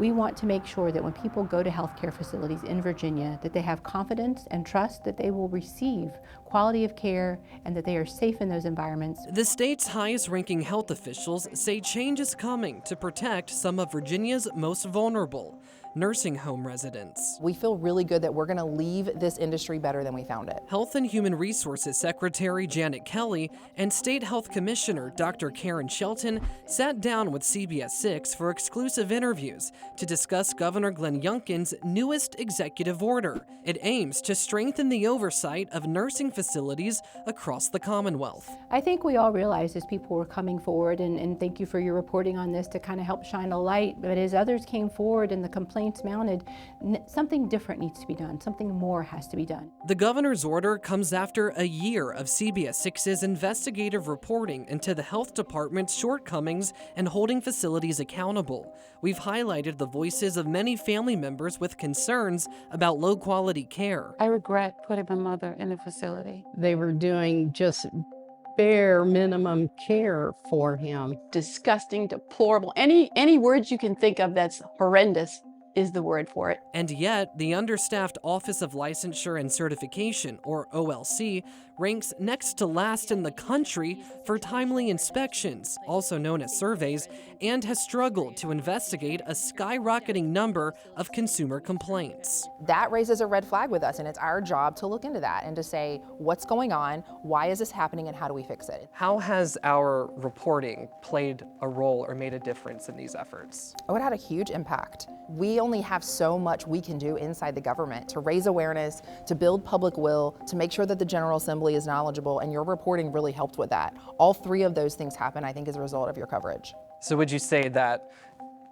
We want to make sure that when people go to healthcare facilities in Virginia, that they have confidence and trust that they will receive quality of care and that they are safe in those environments. The state's highest-ranking health officials say change is coming to protect some of Virginia's most vulnerable, nursing home residents. We feel really good that we're going to leave this industry better than we found it. Health and Human Resources Secretary Janet Kelly and State Health Commissioner Dr. Karen Shelton sat down with CBS 6 for exclusive interviews to discuss Governor Glenn Youngkin's newest executive order. It aims to strengthen the oversight of nursing facilities across the Commonwealth. I think we all realized as people were coming forward, and thank you for your reporting on this to kind of help shine a light, but as others came forward and the complaints mounted, something different needs to be done, something more has to be done. The governor's order comes after a year of CBS 6's investigative reporting into the health department's shortcomings and holding facilities accountable. We've highlighted the voices of many family members with concerns about low-quality care. I regret putting my mother in a facility. They were doing just bare minimum care for him. Disgusting, deplorable. Any words you can think of that's horrendous is the word for it. And yet, the understaffed Office of Licensure and Certification, or OLC, ranks next to last in the country for timely inspections, also known as surveys, and has struggled to investigate a skyrocketing number of consumer complaints. That raises a red flag with us, and it's our job to look into that and to say, what's going on, why is this happening, and how do we fix it? How has our reporting played a role or made a difference in these efforts? Oh, it had a huge impact. We only have so much we can do inside the government to raise awareness, to build public will, to make sure that the General Assembly is knowledgeable, and your reporting really helped with that. All three of those things happen, I think, as a result of your coverage. So would you say that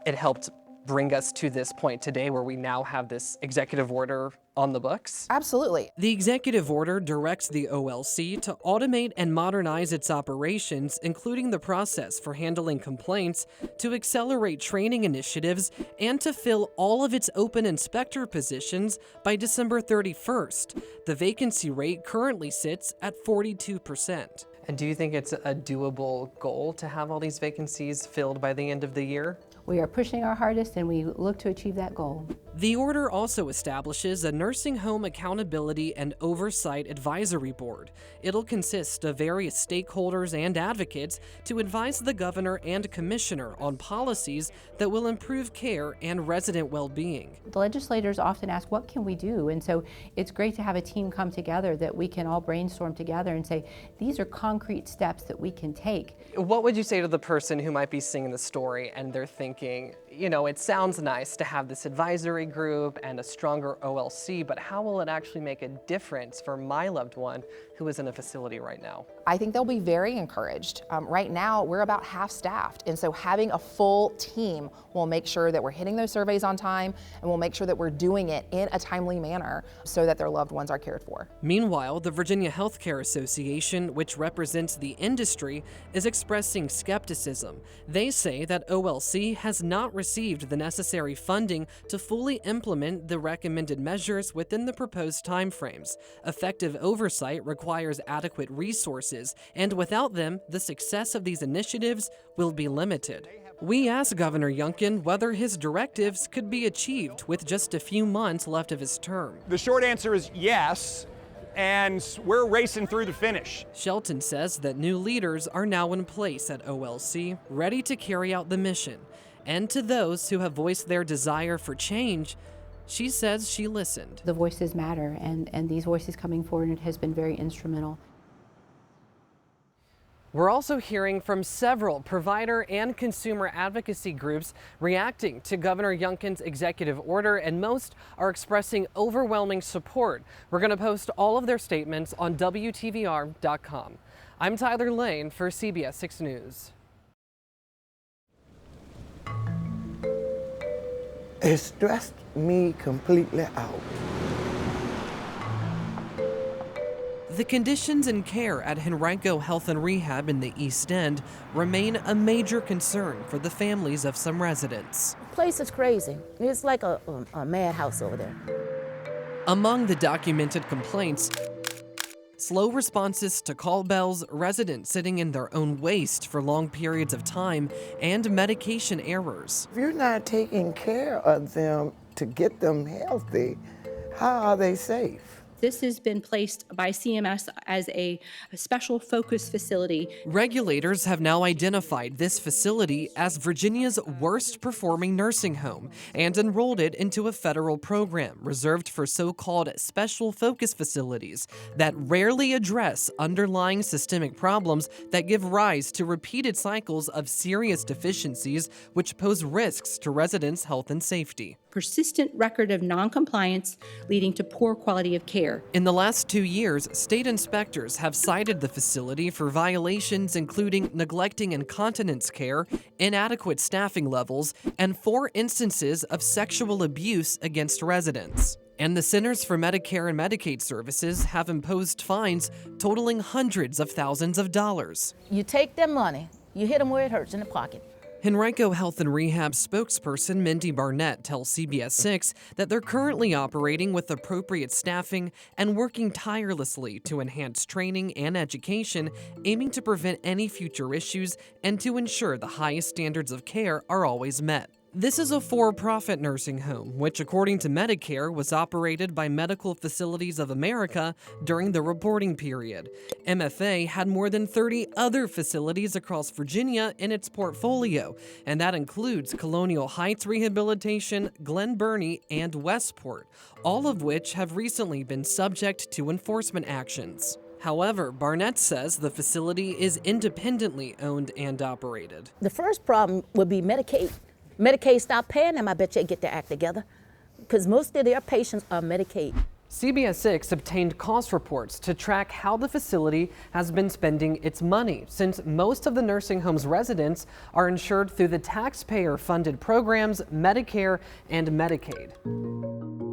it helped bring us to this point today where we now have this executive order on the books? Absolutely. The executive order directs the OLC to automate and modernize its operations, including the process for handling complaints, to accelerate training initiatives, and to fill all of its open inspector positions by December 31st. The vacancy rate currently sits at 42%. And do you think it's a doable goal to have all these vacancies filled by the end of the year? We are pushing our hardest and we look to achieve that goal. The order also establishes a Nursing Home Accountability and Oversight Advisory Board. It'll consist of various stakeholders and advocates to advise the governor and commissioner on policies that will improve care and resident well-being. The legislators often ask, what can we do? And so it's great to have a team come together that we can all brainstorm together and say, these are concrete steps that we can take. What would you say to the person who might be seeing the story and they're thinking, you know, it sounds nice to have this advisory group and a stronger OLC, but how will it actually make a difference for my loved one who is in a facility right now? I think they'll be very encouraged. Right now, we're about half staffed, and so having a full team will make sure that we're hitting those surveys on time, and we'll make sure that we're doing it in a timely manner so that their loved ones are cared for. Meanwhile, the Virginia Healthcare Association, which represents the industry, is expressing skepticism. They say that OLC has not received the necessary funding to fully implement the recommended measures within the proposed timeframes. Effective oversight requires adequate resources, and without them, the success of these initiatives will be limited. We asked Governor Youngkin whether his directives could be achieved with just a few months left of his term. The short answer is yes, and we're racing through the finish. Shelton says that new leaders are now in place at OLC, ready to carry out the mission. And to those who have voiced their desire for change, she says she listened. The voices matter, and these voices coming forward has been very instrumental. We're also hearing from several provider and consumer advocacy groups reacting to Governor Youngkin's executive order, and most are expressing overwhelming support. We're going to post all of their statements on WTVR.com. I'm Tyler Layne for CBS 6 News. It stressed me completely out. The conditions and care at Henrico Health and Rehab in the East End remain a major concern for the families of some residents. The place is crazy. It's like a madhouse over there. Among the documented complaints, Slow responses to call bells, residents sitting in their own waste for long periods of time, and medication errors. If you're not taking care of them to get them healthy, how are they safe? This has been placed by CMS as a special focus facility. Regulators have now identified this facility as Virginia's worst performing nursing home and enrolled it into a federal program reserved for so-called special focus facilities that rarely address underlying systemic problems that give rise to repeated cycles of serious deficiencies which pose risks to residents' health and safety. Persistent record of noncompliance leading to poor quality of care. In the last 2 years, state inspectors have cited the facility for violations including neglecting incontinence care, inadequate staffing levels, and 4 instances of sexual abuse against residents. And the Centers for Medicare and Medicaid Services have imposed fines totaling hundreds of thousands of dollars. You take their money, you hit them where it hurts, in the pocket. Henrico Health and Rehab spokesperson Mindy Barnett tells CBS 6 that they're currently operating with appropriate staffing and working tirelessly to enhance training and education, aiming to prevent any future issues and to ensure the highest standards of care are always met. This is a for-profit nursing home, which according to Medicare was operated by Medical Facilities of America during the reporting period. MFA had more than 30 other facilities across Virginia in its portfolio, and that includes Colonial Heights Rehabilitation, Glen Burnie, and Westport, all of which have recently been subject to enforcement actions. However, Barnett says the facility is independently owned and operated. The first problem would be Medicaid. Medicaid stop paying them, I bet you get their act together, because most of their patients are Medicaid. CBS 6 obtained cost reports to track how the facility has been spending its money, since most of the nursing home's residents are insured through the taxpayer-funded programs Medicare and Medicaid.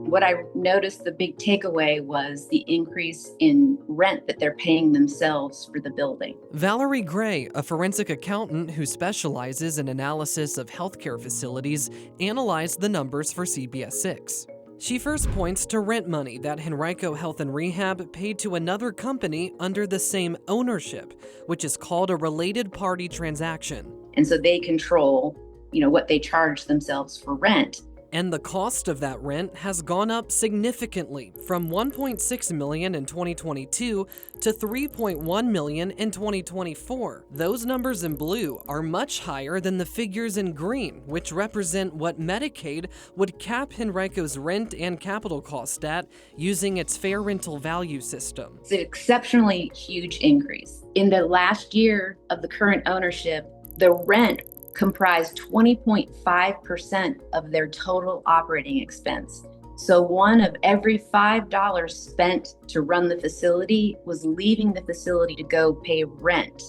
What I noticed, the big takeaway was the increase in rent that they're paying themselves for the building. Valerie Gray, a forensic accountant who specializes in analysis of healthcare facilities, analyzed the numbers for CBS 6. She first points to rent money that Henrico Health and Rehab paid to another company under the same ownership, which is called a related party transaction. And so they control, what they charge themselves for rent. And the cost of that rent has gone up significantly from $1.6 million in 2022 to $3.1 million in 2024. Those numbers in blue are much higher than the figures in green, which represent what Medicaid would cap Henrico's rent and capital cost at using its fair rental value system. It's an exceptionally huge increase. In the last year of the current ownership, the rent comprised 20.5% of their total operating expense. So one of every $5 spent to run the facility was leaving the facility to go pay rent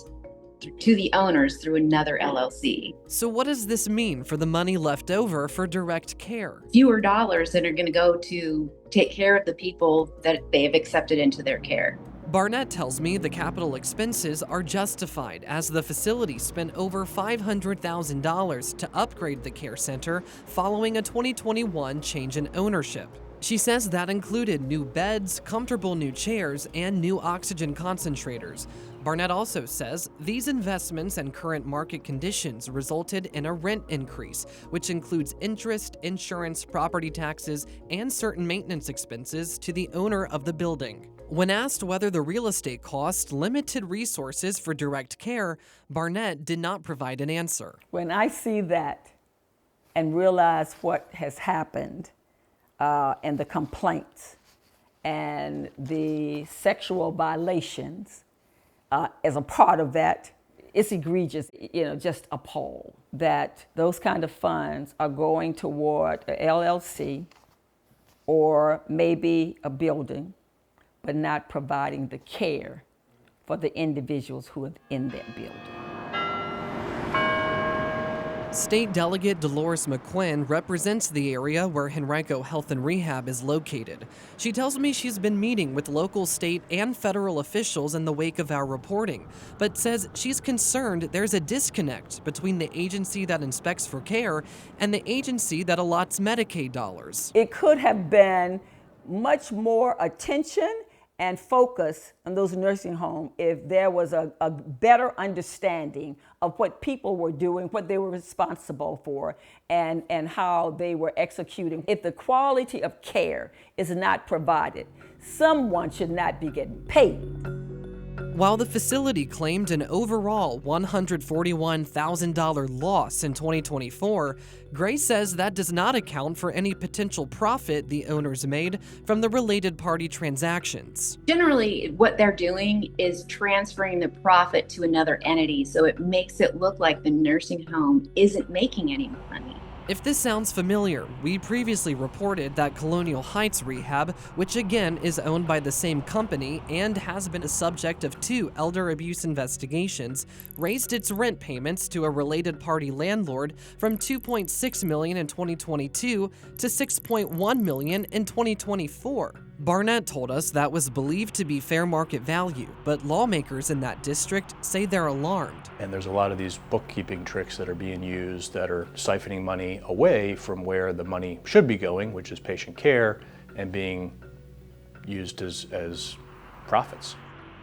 to the owners through another LLC. So what does this mean for the money left over for direct care? Fewer dollars that are going to go to take care of the people that they have accepted into their care. Barnett tells me the capital expenses are justified as the facility spent over $500,000 to upgrade the care center following a 2021 change in ownership. She says that included new beds, comfortable new chairs, and new oxygen concentrators. Barnett also says these investments and current market conditions resulted in a rent increase, which includes interest, insurance, property taxes, and certain maintenance expenses to the owner of the building. When asked whether the real estate cost limited resources for direct care, Barnett did not provide an answer. When I see that and realize what has happened and the complaints and the sexual violations as a part of that, it's egregious, just appalled that those kind of funds are going toward a LLC or maybe a building, but not providing the care for the individuals who are in that building. State Delegate Dolores McQuinn represents the area where Henrico Health and Rehab is located. She tells me she's been meeting with local, state, and federal officials in the wake of our reporting, but says she's concerned there's a disconnect between the agency that inspects for care and the agency that allots Medicaid dollars. It could have been much more attention and focus on those nursing homes if there was a better understanding of what people were doing, what they were responsible for, and how they were executing. If the quality of care is not provided, someone should not be getting paid. While the facility claimed an overall $141,000 loss in 2024, Gray says that does not account for any potential profit the owners made from the related party transactions. Generally, what they're doing is transferring the profit to another entity, so it makes it look like the nursing home isn't making any money. If this sounds familiar, we previously reported that Colonial Heights Rehab, which again is owned by the same company and has been the subject of 2 elder abuse investigations, raised its rent payments to a related party landlord from $2.6 million in 2022 to $6.1 million in 2024. Barnett told us that was believed to be fair market value, but lawmakers in that district say they're alarmed. And there's a lot of these bookkeeping tricks that are being used that are siphoning money away from where the money should be going, which is patient care, and being used as profits.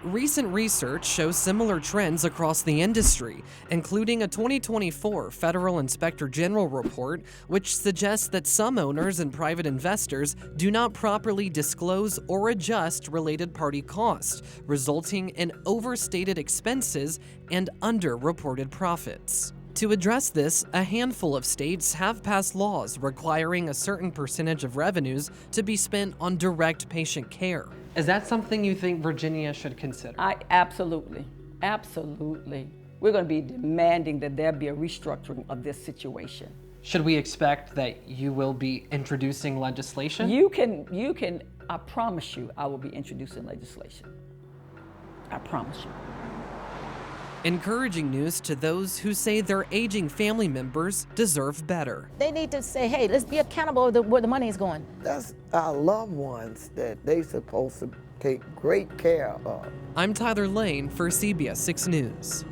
Recent research shows similar trends across the industry, including a 2024 Federal Inspector General report, which suggests that some owners and private investors do not properly disclose or adjust related party costs, resulting in overstated expenses and underreported profits. To address this, a handful of states have passed laws requiring a certain percentage of revenues to be spent on direct patient care. Is that something you think Virginia should consider? Absolutely. We're going to be demanding that there be a restructuring of this situation. Should we expect that you will be introducing legislation? You can, I promise you, I will be introducing legislation. I promise you. Encouraging news to those who say their aging family members deserve better. They need to say, hey, let's be accountable to where the money is going. That's our loved ones that they supposed to take great care of. I'm Tyler Layne for CBS 6 News.